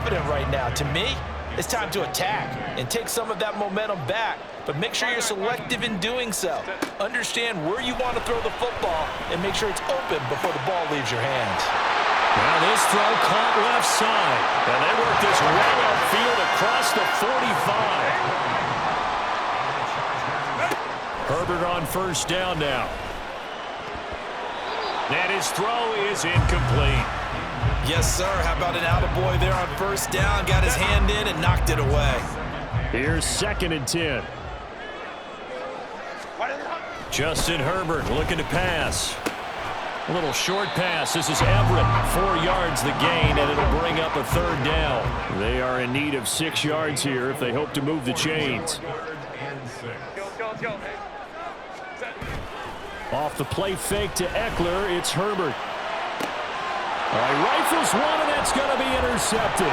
confident right now. To me, it's time to attack and take some of that momentum back. But make sure you're selective in doing so. Understand where you want to throw the football and make sure it's open before the ball leaves your hands. Now this throw caught left side. And they work this way upfield across the 45. Herbert on first down now. And his throw is incomplete. Yes, sir. How about an attaboy there on first down? Got his hand in and knocked it away. Here's 2nd and 10. Justin Herbert looking to pass. A little short pass. This is Everett. 4 yards the gain, and it'll bring up a 3rd down. They are in need of 6 yards here if they hope to move the chains. Off the play fake to Eckler, it's Herbert. All right, rifles one, and that's going to be intercepted.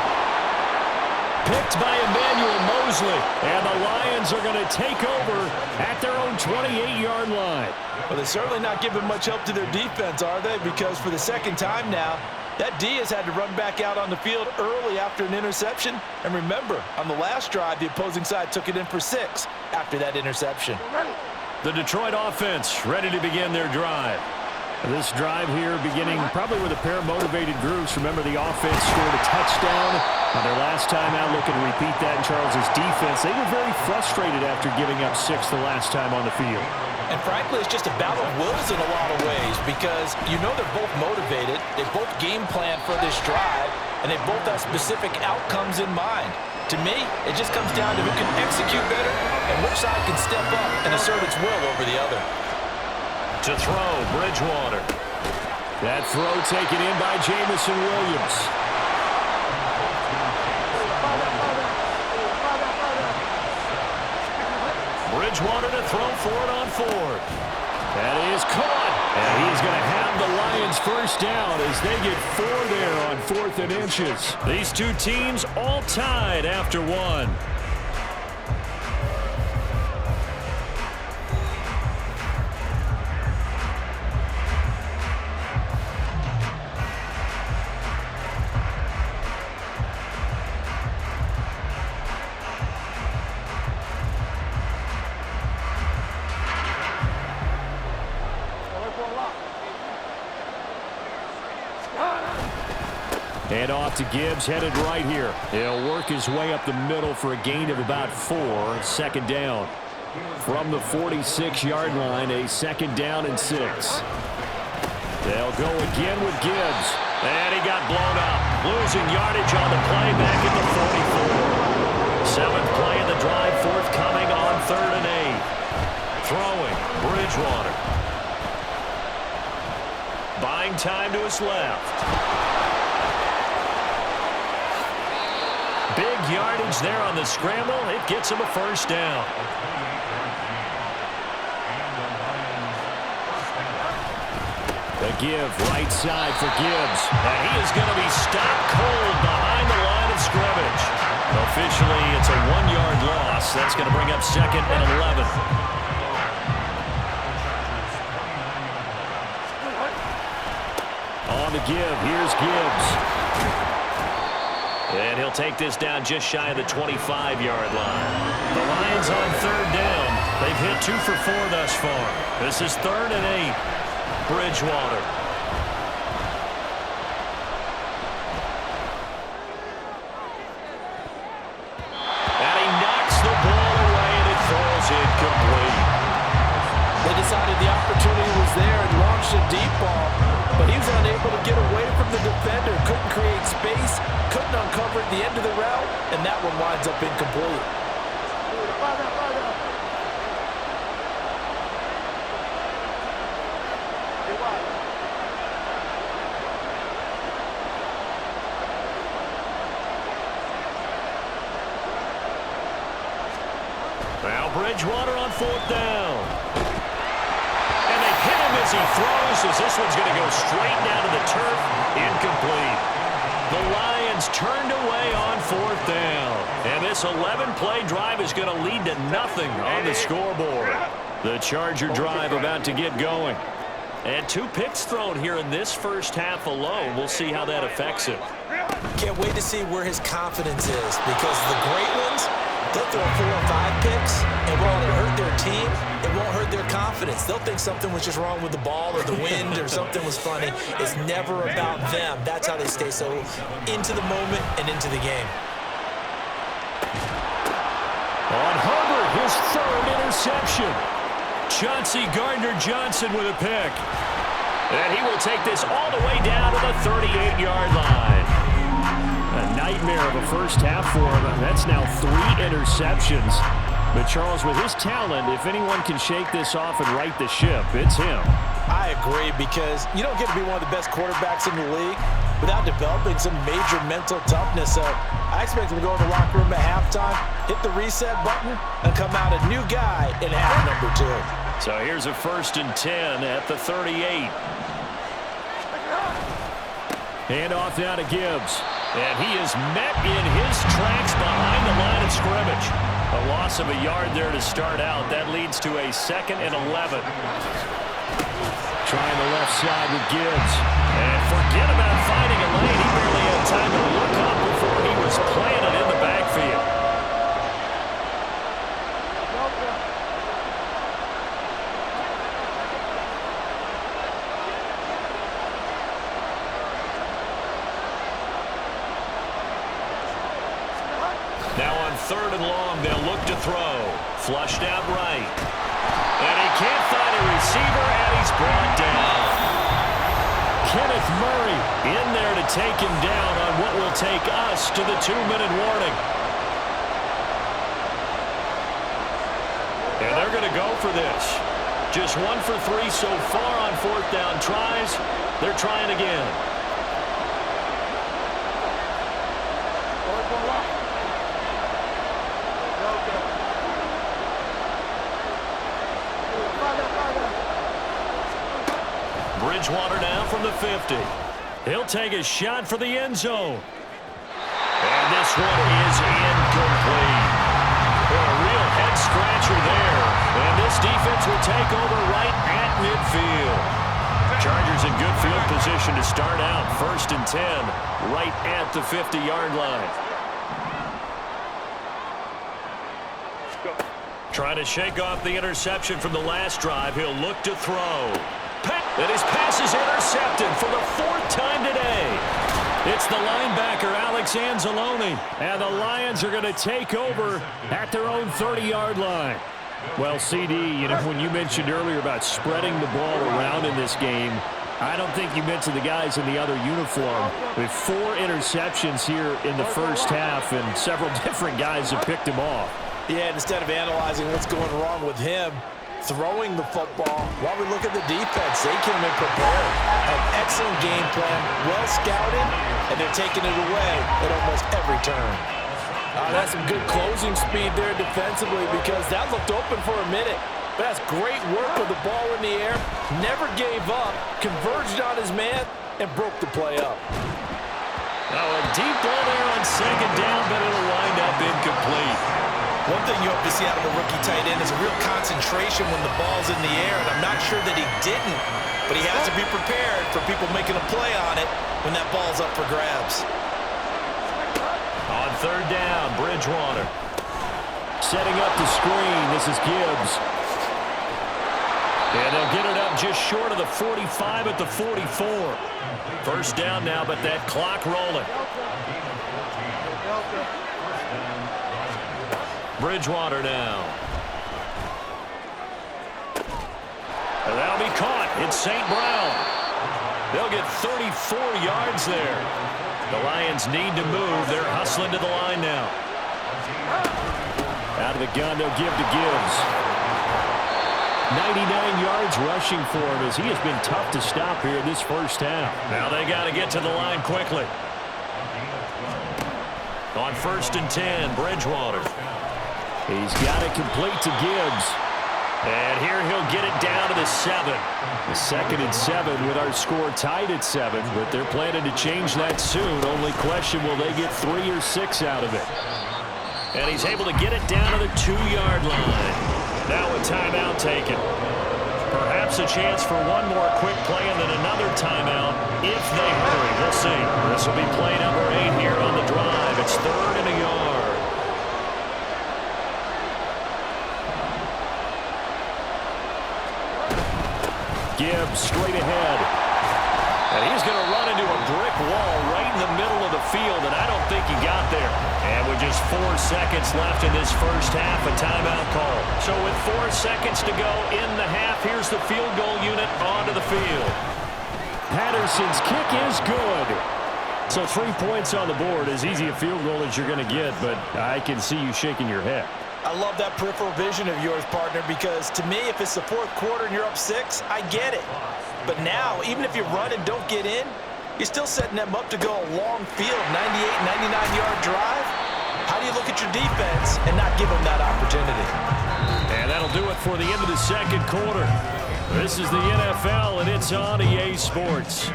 Picked by Emmanuel Mosley, and the Lions are going to take over at their own 28-yard line. Well, they're certainly not giving much help to their defense, are they? Because for the 2nd time now, that D has had to run back out on the field early after an interception. And remember, on the last drive, the opposing side took it in for 6 after that interception. The Detroit offense ready to begin their drive. This drive here beginning probably with a pair of motivated groups. Remember, the offense scored a touchdown on their last time out. Looking to repeat that in Charles's defense. They were very frustrated after giving up 6 the last time on the field. And frankly, it's just a battle of wills in a lot of ways because you know they're both motivated. They both game plan for this drive, and they both have specific outcomes in mind. To me, it just comes down to who can execute better and which side can step up and assert its will over the other. To throw, Bridgewater. That throw taken in by Jamison Williams. Bridgewater to throw for it on 4th. That is caught. And he's going to have the Lions first down as they get 4 there on 4th and inches. These two teams all tied after 1. And off to Gibbs, headed right here. He'll work his way up the middle for a gain of about 4, 2nd down. From the 46-yard line, a 2nd down and 6. They'll go again with Gibbs. And he got blown up. Losing yardage on the play back at the 44. 7th play of the drive, forthcoming on 3rd and 8. Throwing, Bridgewater. Buying time to his left. Big yardage there on the scramble. It gets him a first down. The give right side for Gibbs. And he is going to be stopped cold behind the line of scrimmage. Officially, it's a 1-yard loss. That's going to bring up 2nd and 11. On the give, here's Gibbs. And he'll take this down just shy of the 25-yard line. The Lions on 3rd down. They've hit 2 for 4 thus far. This is 3rd and 8. Bridgewater. And he knocks the ball away, and it falls incomplete. They decided the opportunity was there and launched a deep ball, but he was unable to get away from the defender. Couldn't create space, couldn't uncover at the end of the route, and that one winds up incomplete. Now Bridgewater on 4th down. And they hit him as he throws, as this one's going to go straight down to the turf. Incomplete. The Lions turned away on 4th down. And this 11-play drive is going to lead to nothing on the scoreboard. The Charger drive about to get going. And 2 picks thrown here in this first half alone. We'll see how that affects it. Can't wait to see where his confidence is, because the great ones, they'll throw 4 or 5 picks, and while it hurt their team, it won't hurt their confidence. They'll think something was just wrong with the ball or the wind or something was funny. It's never about them. That's how they stay so into the moment and into the game. On Hubbard, his 3rd interception. Chauncey Gardner-Johnson with a pick. And he will take this all the way down to the 38-yard line. A nightmare of a first half for him. That's now 3 interceptions. But Charles, with his talent, if anyone can shake this off and right the ship, it's him. I agree, because you don't get to be one of the best quarterbacks in the league without developing some major mental toughness. So I expect him to go in the locker room at halftime, hit the reset button, and come out a new guy in half number 2. So here's a 1st and 10 at the 38. Hand off now to Gibbs. And he is met in his tracks behind the line of scrimmage. A loss of a yard there to start out. That leads to a 2nd and 11. Trying the left side with Gibbs. And forget about finding a lane. He barely had time to look up before he was planted in the backfield. Now on 3rd and long, they'll look to throw. Flushed out right. And he can't find a receiver, and he's brought down. Kenneth Murray in there to take him down on what will take us to the 2-minute warning. And they're going to go for this. Just 1 for 3 so far on 4th down tries. They're trying again. Bridgewater now from the 50. He'll take a shot for the end zone. And this one is incomplete. A real head-scratcher there. And this defense will take over right at midfield. Chargers in good field position to start out. 1st and 10, right at the 50-yard line. Trying to shake off the interception from the last drive. He'll look to throw. And his pass is intercepted for the 4th time today. It's the linebacker, Alex Anzalone. And the Lions are going to take over at their own 30-yard line. Well, CD, you know, when you mentioned earlier about spreading the ball around in this game, I don't think you mentioned the guys in the other uniform. With 4 interceptions here in the first half, and several different guys have picked him off. Yeah, instead of analyzing what's going wrong with him, throwing the football, while we look at the defense, they came in prepared. An excellent game plan, well scouted, and they're taking it away at almost every turn. That's some good closing speed there defensively, because that looked open for a minute. But that's great work with the ball in the air. Never gave up, converged on his man, and broke the play up. Now a deep ball there on 2nd down, but it'll wind up incomplete. One thing you hope to see out of a rookie tight end is a real concentration when the ball's in the air, and I'm not sure that he didn't, but he has to be prepared for people making a play on it when that ball's up for grabs. On 3rd down, Bridgewater. Setting up the screen, this is Gibbs. And they'll get it up just short of the 45 at the 44. 1st down now, but that clock rolling. Bridgewater now. And that'll be caught. It's St. Brown. They'll get 34 yards there. The Lions need to move. They're hustling to the line now. Out of the gun, they'll give to Gibbs. 99 yards rushing for him, as he has been tough to stop here in this first half. Now they got to get to the line quickly. On 1st and 10, Bridgewater. He's got it complete to Gibbs. And here he'll get it down to the 7. The 2nd and 7 with our score tied at 7, but they're planning to change that soon. Only question, will they get 3 or 6 out of it? And he's able to get it down to the 2-yard line. Now a timeout taken. Perhaps a chance for one more quick play and then another timeout if they hurry. We'll see. This will be play number 8 here on the drive. It's 3rd and a yard. Gibbs straight ahead. And he's going to run into a brick wall right in the middle of the field, and I don't think he got there. And with just 4 seconds left in this first half, a timeout call. So with 4 seconds to go in the half, here's the field goal unit onto the field. Patterson's kick is good. So 3 points on the board, as easy a field goal as you're going to get, but I can see you shaking your head. I love that peripheral vision of yours, partner, because to me, if it's the 4th quarter and you're up 6, I get it. But now, even if you run and don't get in, you're still setting them up to go a long field, 98, 99-yard drive. How do you look at your defense and not give them that opportunity? And that'll do it for the end of the second quarter. This is the NFL, and it's on EA Sports.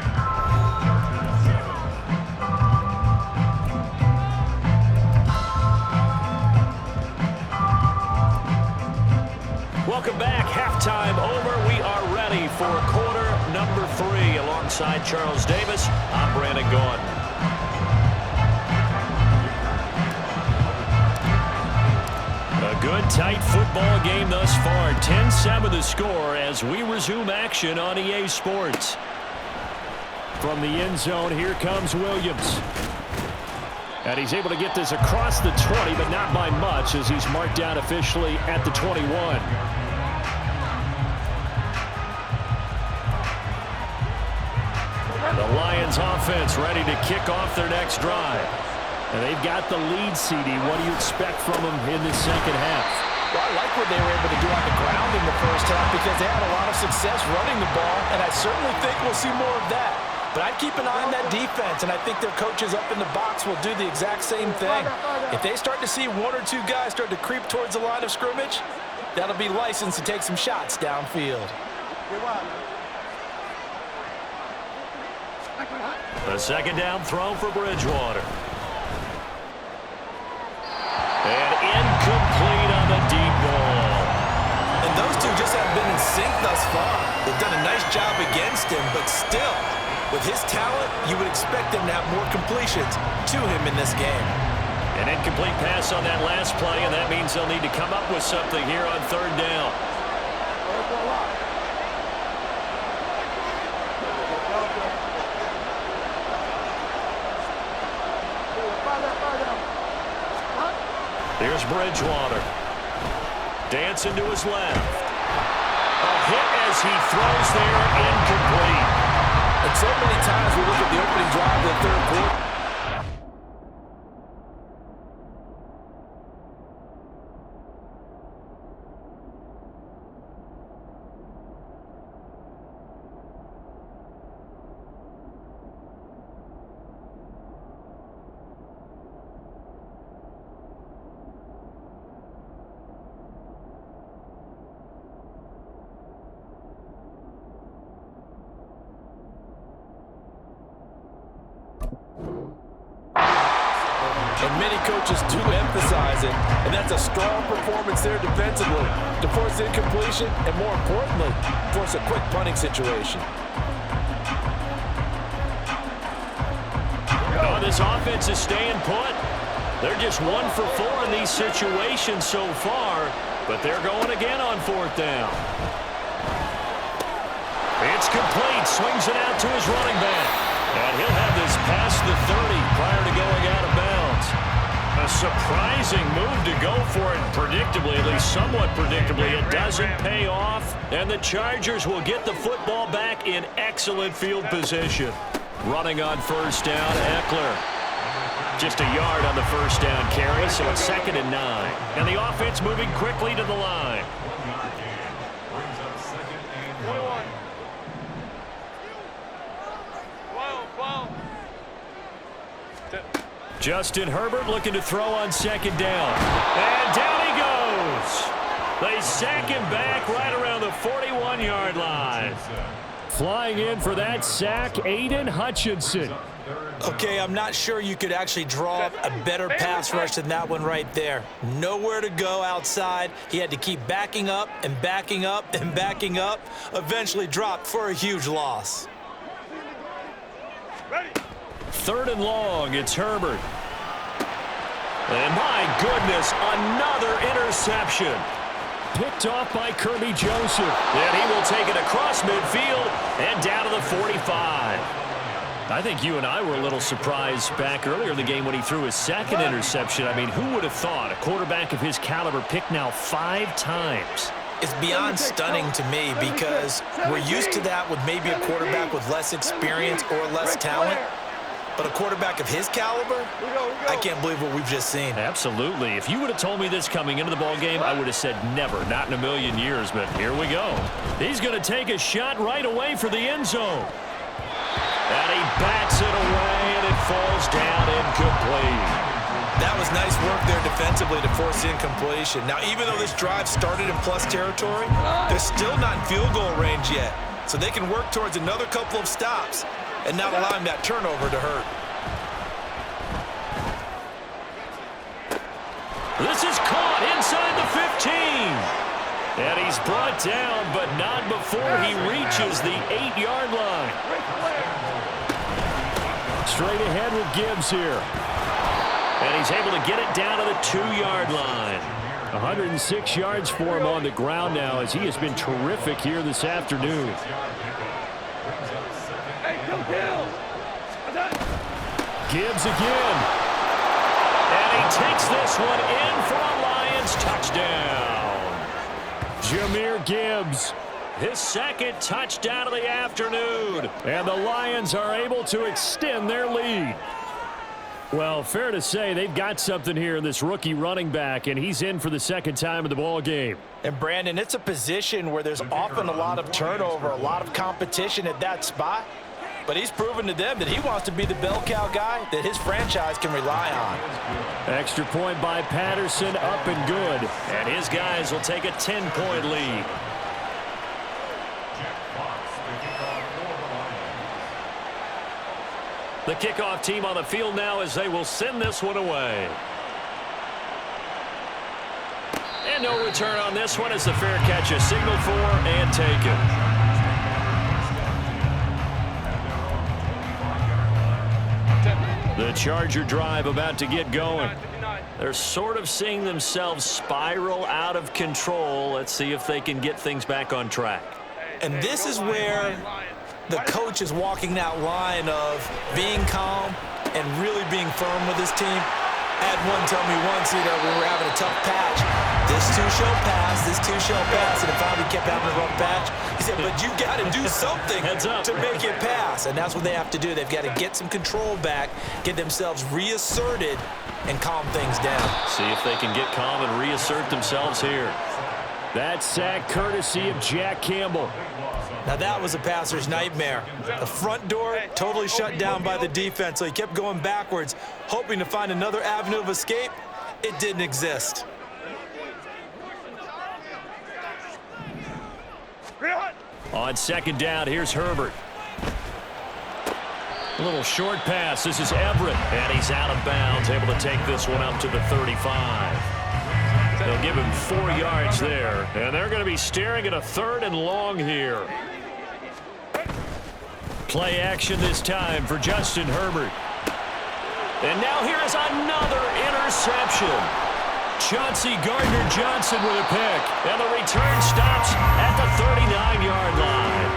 Welcome back. Halftime over. We are ready for quarter number 3. Alongside Charles Davis, I'm Brandon Gaudin. A good, tight football game thus far. 10-7 the score as we resume action on EA Sports. From the end zone, here comes Williams. And he's able to get this across the 20, but not by much, as he's marked down officially at the 21. The Lions offense ready to kick off their next drive. And they've got the lead, CD. What do you expect from them in the second half? Well, I like what they were able to do on the ground in the first half because they had a lot of success running the ball, and I certainly think we'll see more of that. But I'd keep an eye on that defense, and I think their coaches up in the box will do the exact same thing. If they start to see 1 or 2 guys start to creep towards the line of scrimmage, that'll be licensed to take some shots downfield. The second down throw for Bridgewater. And incomplete on the deep ball. And those two just haven't been in sync thus far. They've done a nice job against him, but still, with his talent, you would expect them to have more completions to him in this game. An incomplete pass on that last play, and that means they'll need to come up with something here on 3rd down. Here's Bridgewater. Dancing to his left. A hit as he throws there, incomplete. And so many times we look at the opening drive of the 3rd quarter. And many coaches do emphasize it, and that's a strong performance there defensively to force incompletion and, more importantly, force a quick punting situation. Oh, this offense is staying put. They're just 1 for 4 in these situations so far, but they're going again on 4th down. It's complete. Swings it out to his running back. And he'll have this past the 30 prior to going out of bounds. A surprising move to go for it predictably, at least somewhat predictably. It doesn't pay off, and the Chargers will get the football back in excellent field position. Running on 1st down, Eckler. Just a yard on the 1st down carry, so it's 2nd and 9. And the offense moving quickly to the line. Justin Herbert looking to throw on 2nd down. And down he goes. They sack him back right around the 41-yard line. Flying in for that sack, Aiden Hutchinson. Okay, I'm not sure you could actually draw up a better pass rush than that one right there. Nowhere to go outside. He had to keep backing up and backing up and backing up. Eventually dropped for a huge loss. Third and long, it's Herbert. And my goodness, another interception. Picked off by Kirby Joseph. And he will take it across midfield and down to the 45. I think you and I were a little surprised back earlier in the game when he threw his second interception. I mean, who would have thought a quarterback of his caliber picked now 5 times? It's beyond stunning to me because we're used to that with maybe a quarterback with less experience or less talent. But a quarterback of his caliber, I can't believe what we've just seen. Absolutely. If you would have told me this coming into the ball game, I would have said never, not in a million years. But here we go. He's going to take a shot right away for the end zone. And he bats it away, and it falls down incomplete. That was nice work there defensively to force incompletion. Now, even though this drive started in plus territory, they're still not in field goal range yet. So they can work towards another couple of stops and not allowing that turnover to hurt. This is caught inside the 15. And he's brought down, but not before he reaches the 8-yard line. Straight ahead with Gibbs here. And he's able to get it down to the 2-yard line. 106 yards for him on the ground now as he has been terrific here this afternoon. Gibbs again. And he takes this one in for a Lions touchdown. Jahmyr Gibbs, his second touchdown of the afternoon. And the Lions are able to extend their lead. Well, fair to say they've got something here in this rookie running back, and he's in for the second time in the ball game. And, Brandon, it's a position where there's often a lot of turnover, a lot of competition at that spot. But he's proven to them that he wants to be the bell cow guy that his franchise can rely on. Extra point by Patterson, up and good. And his guys will take a 10-point lead. The kickoff team on the field now as they will send this one away. And no return on this one as the fair catch is signaled for and taken. The Charger drive about to get going. They're sort of seeing themselves spiral out of control. Let's see if they can get things back on track. And this is where the coach is walking that line of being calm and really being firm with his team. I had one tell me once, when we were having a tough patch, this too shall pass, this too shall pass, and if I kept having a rough patch, he said, but you got to do something to make it pass, and that's what they have to do. They've got to get some control back, get themselves reasserted, and calm things down. See if they can get calm and reassert themselves here. That sack courtesy of Jack Campbell. Now that was a passer's nightmare. The front door totally shut down by the defense, so he kept going backwards, hoping to find another avenue of escape. It didn't exist. On second down, here's Herbert. A little short pass. This is Everett, and he's out of bounds, able to take this one up to the 35. They'll give him 4 yards there, and they're going to be staring at a 3rd and long here. Play action this time for Justin Herbert. And now here is another interception. Chauncey Gardner-Johnson with a pick, and the return stops at the 39-yard line.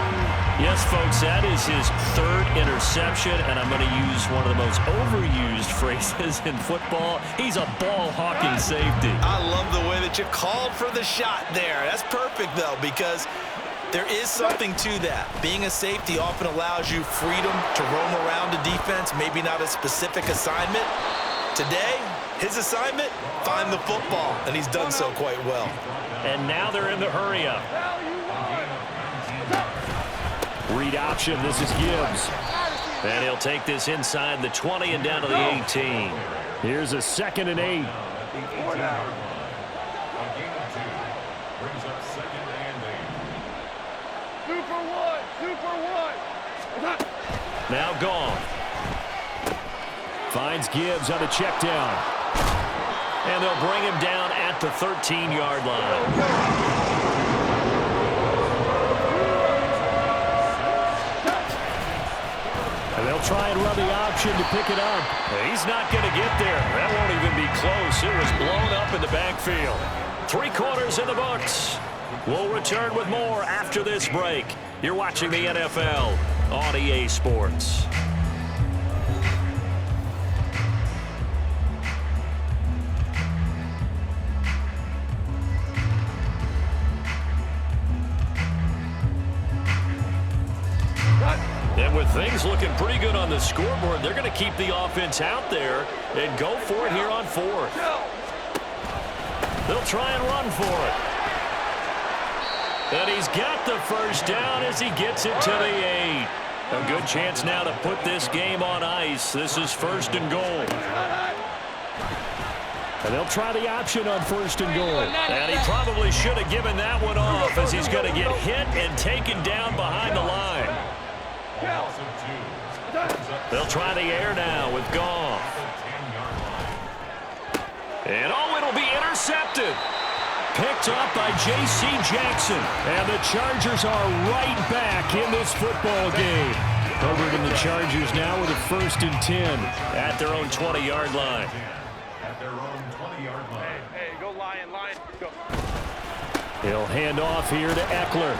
Yes, folks, that is his 3rd interception, and I'm going to use one of the most overused phrases in football. He's a ball-hawking safety. I love the way that you called for the shot there. That's perfect, though, because there is something to that. Being a safety often allows you freedom to roam around a defense, maybe not a specific assignment. Today, his assignment, find the football, and he's done so quite well. And now they're in the hurry-up. Read option, this is Gibbs. And he'll take this inside the 20 and down to the 18. Here's a 2nd and 8. Now gone. Finds Gibbs on the check down. And they'll bring him down at the 13-yard line. And they'll try and run the option to pick it up. He's not going to get there. That won't even be close. It was blown up in the backfield. 3 quarters in the books. We'll return with more after this break. You're watching the NFL on EA Sports. And with things looking pretty good on the scoreboard, they're going to keep the offense out there and go for it here on 4th. They'll try and run for it. And he's got the first down as he gets it to the 8. A good chance now to put this game on ice. This is 1st and goal. And they'll try the option on 1st and goal. And he probably should have given that one off as he's going to get hit and taken down behind the line. They'll try the air now with Goff. And it'll be intercepted. Picked up by J.C. Jackson. And the Chargers are right back in this football game. Herbert and the Chargers now with a 1st and 10 at their own 20-yard line. Hey, go Lion, go. He'll hand off here to Eckler.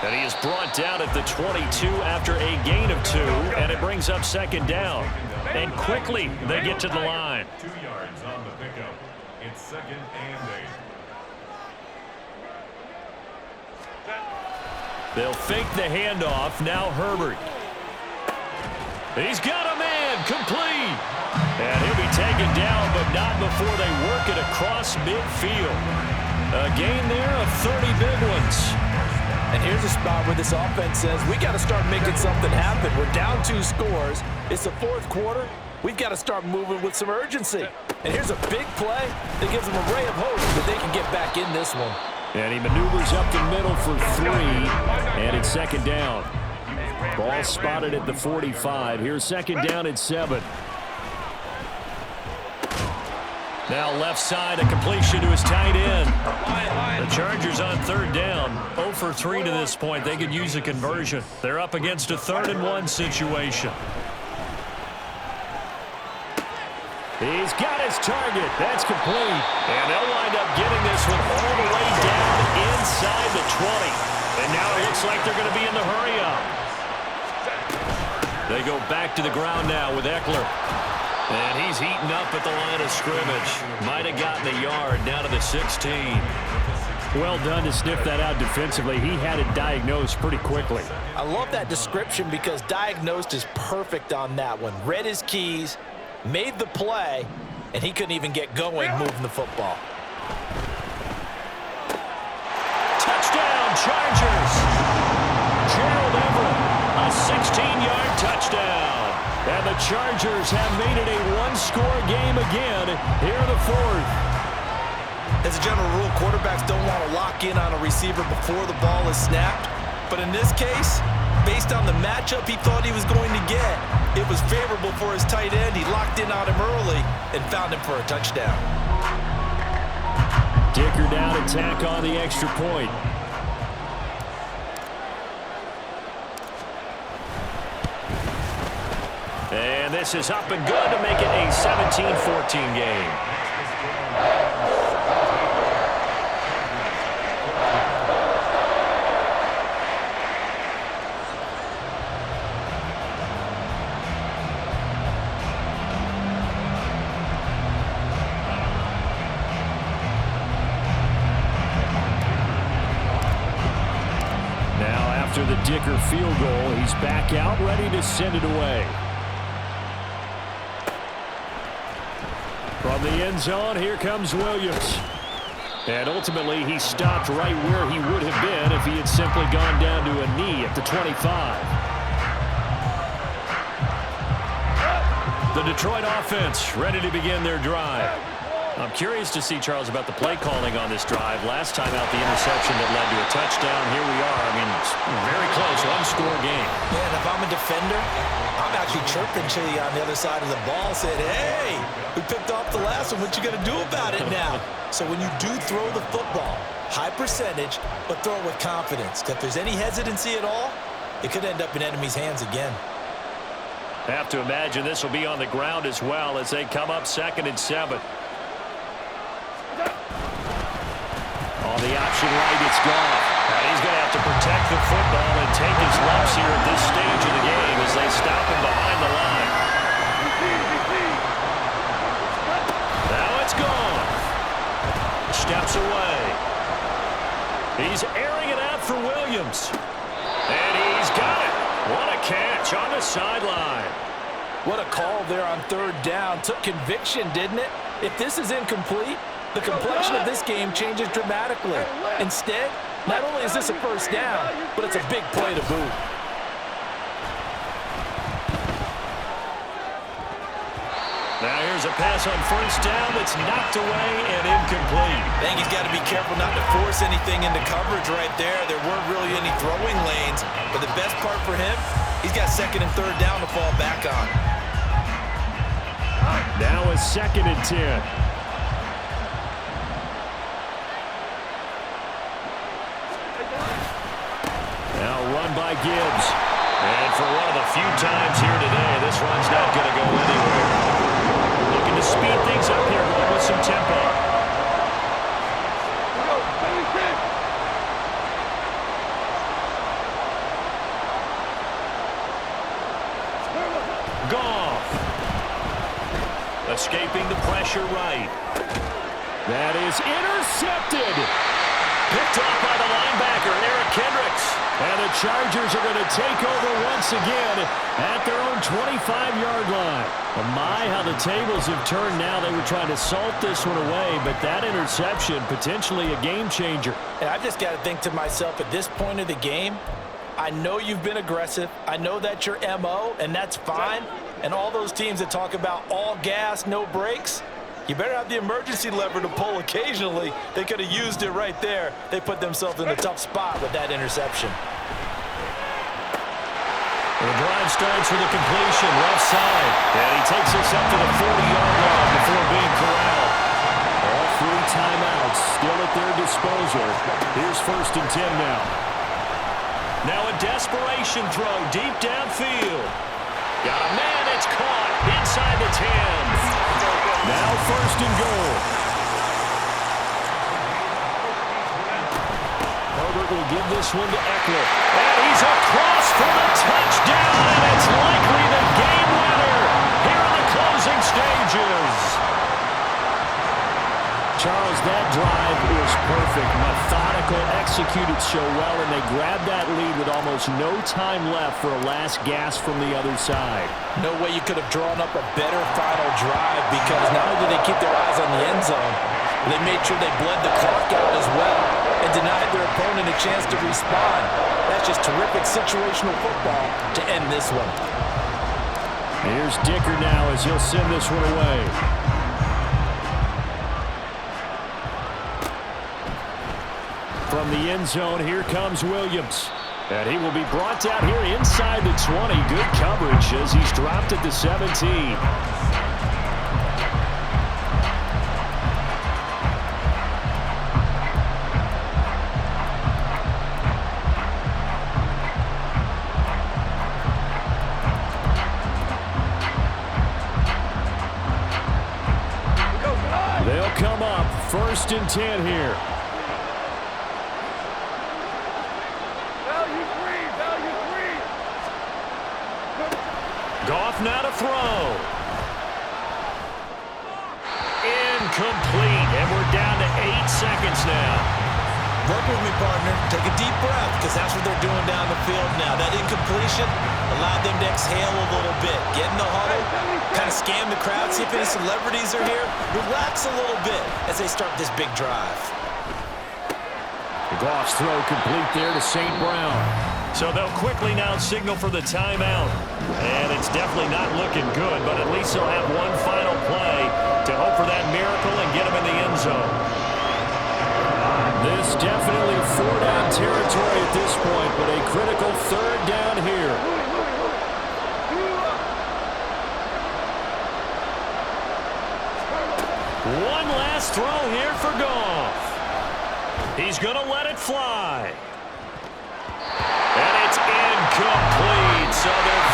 And he is brought down at the 22 after a gain of 2, and it brings up 2nd down. And quickly they get to the line. 2 yards on the pickup. It's 2nd and 8. They'll fake the handoff. Now Herbert. He's got a man complete. And he'll be taken down, but not before they work it across midfield. A gain there of 30 big ones. And here's a spot where this offense says, we got to start making something happen. We're down 2 scores. It's the 4th quarter. We've got to start moving with some urgency. And here's a big play that gives them a ray of hope that they can get back in this one. And he maneuvers up the middle for 3, and it's 2nd down. Ball spotted at the 45. Here's 2nd down at 7. Now left side, a completion to his tight end. The Chargers on 3rd down. 0 for 3 to this point. They could use a conversion. They're up against a 3rd and 1 situation. He's got his target. That's complete. And they'll wind up getting this one all the way down inside the 20. And now it looks like they're going to be in the hurry-up. They go back to the ground now with Eckler. And he's heating up at the line of scrimmage. Might have gotten a yard down to the 16. Well done to sniff that out defensively. He had it diagnosed pretty quickly. I love that description because diagnosed is perfect on that one. Read his keys, made the play, and he couldn't even get going moving the football. Touchdown, Chargers! Gerald Everett, a 16-yard touchdown. And the Chargers have made it a 1-score game again here in the 4th. As a general rule, quarterbacks don't want to lock in on a receiver before the ball is snapped. But in this case, based on the matchup he thought he was going to get, it was favorable for his tight end. He locked in on him early and found him for a touchdown. Dicker down attack on the extra point. And this is up and good to make it a 17-14 game. Now after the Dicker field goal, he's back out ready to send it away. From the end zone, here comes Williams. And ultimately, he stopped right where he would have been if he had simply gone down to a knee at the 25. The Detroit offense ready to begin their drive. I'm curious to see, Charles, about the play calling on this drive. Last time out, the interception that led to a touchdown. Here we are. I mean, it's very close, 1-score game. Man, if I'm a defender, I'm actually chirping to you on the other side of the ball, saying, hey, we picked off the last one. What you going to do about it now? So when you do throw the football, high percentage, but throw it with confidence. Because if there's any hesitancy at all, it could end up in enemy's hands again. Have to imagine this will be on the ground as well as they come up 2nd and 7. On the option right, it's gone. And he's going to have to protect the football and take his lumps here at this stage of the game as they stop him behind the line. Now it's gone. Steps away. He's airing it out for Williams. And he's got it. What a catch on the sideline. What a call there on 3rd down. Took conviction, didn't it? If this is incomplete, the complexion of this game changes dramatically. Instead, not only is this a 1st down, but it's a big play to boot. Now here's a pass on 1st down that's knocked away and incomplete. I think he's got to be careful not to force anything into coverage right there. There weren't really any throwing lanes, but the best part for him, he's got 2nd and 3rd down to fall back on. Now a 2nd and 10. Now run by Gibbs. And for one of the few times here today, this run's not going to go anywhere. Looking to speed things up here, going with some tempo. Goff. Escaping the pressure right. That is intercepted. Picked off by the linebacker, Eric Kendricks. And the Chargers are going to take over once again at their own 25-yard line. Well, my, how the tables have turned now. They were trying to salt this one away, but that interception, potentially a game changer. And I've just got to think to myself, at this point of the game, I know you've been aggressive. I know that's your MO, and that's fine. And all those teams that talk about all gas, no brakes, you better have the emergency lever to pull occasionally. They could have used it right there. They put themselves in a tough spot with that interception. The drive starts with a completion, left side. And he takes us up to the 40-yard line before being corralled. All 3 timeouts still at their disposal. Here's 1st and 10 now. Now a desperation throw deep downfield. Got a man, it's caught inside the 10. Now 1st and goal. Herbert will give this one to Eckler. And he's across for the touchdown, and it's likely the game winner here in the closing stages. Charles, that drive was perfect. Methodical, executed so well, and they grabbed that lead with almost no time left for a last gasp from the other side. No way you could have drawn up a better final drive, because not only did they keep their eyes on the end zone, they made sure they bled the clock out as well and denied their opponent a chance to respond. That's just terrific situational football to end this one. Here's Dicker now as he'll send this one away. From the end zone, here comes Williams. And he will be brought down here inside the 20. Good coverage as he's dropped at the 17. They'll come up 1st and 10 here. Goff now to throw. Incomplete, and we're down to 8 seconds now. Work with me, partner. Take a deep breath, because that's what they're doing down the field now. That incompletion allowed them to exhale a little bit. Get in the huddle, kind of scan the crowd, see if any celebrities are here. Relax a little bit as they start this big drive. Goff's throw complete there to St. Brown. So they'll quickly now signal for the timeout. And it's definitely not looking good, but at least they'll have one final play to hope for that miracle and get them in the end zone. This definitely 4-down territory at this point, but a critical 3rd down here. One last throw here for Goff. He's going to let it fly. And it's incomplete. So they're